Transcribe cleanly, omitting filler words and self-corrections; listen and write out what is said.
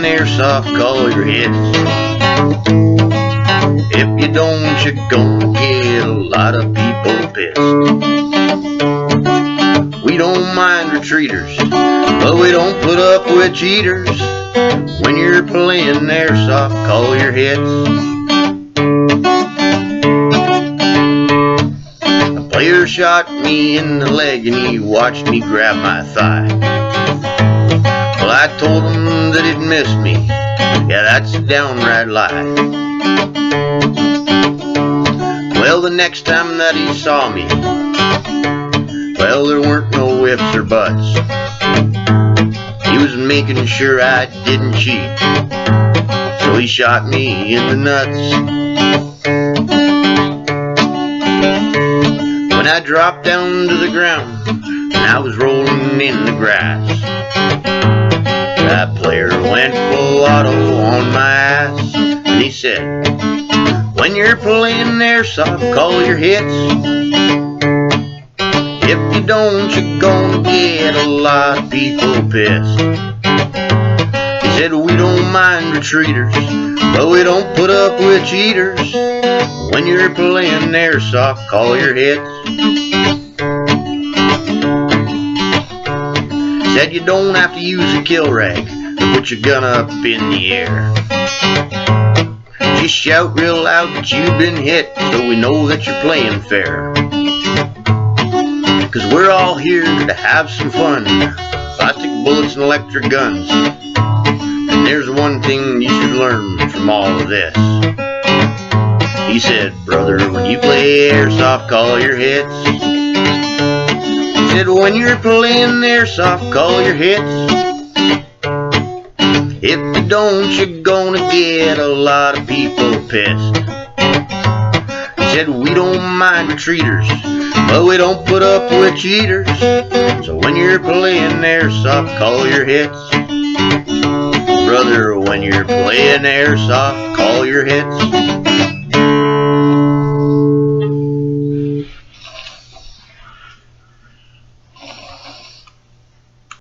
airsoft, call your hits. If you don't, you're gonna get a lot of people pissed. We don't mind retreaters, but we don't put up with cheaters. When you're playing airsoft, call your hits. A player shot me in the leg and he watched me grab my thigh. Well, I told him that he'd missed me. Yeah, that's a downright lie. Well, the next time that he saw me, well, there weren't no ifs or buts. He was making sure I didn't cheat, so he shot me in the nuts. When I dropped down to the ground and I was rolling in the grass, that player went full auto on my ass, and he said, when you're playing airsoft, call your hits. If you don't, you're gonna get a lot of people pissed. He said, we don't mind retreaters, but we don't put up with cheaters. When you're playing airsoft, call your hits. Said you don't have to use a kill rag to put your gun up in the air. Just shout real loud that you've been hit, so we know that you're playing fair. 'Cause we're all here to have some fun, plastic bullets and electric guns. And there's one thing you should learn from all of this. He said, brother, when you play airsoft, call your hits. He said, when you're playing airsoft, call your hits. If you don't, you're gonna get a lot of people pissed. He said, we don't mind retreaters, but we don't put up with cheaters. So when you're playing airsoft, call your hits. Brother, when you're playing airsoft, call your hits.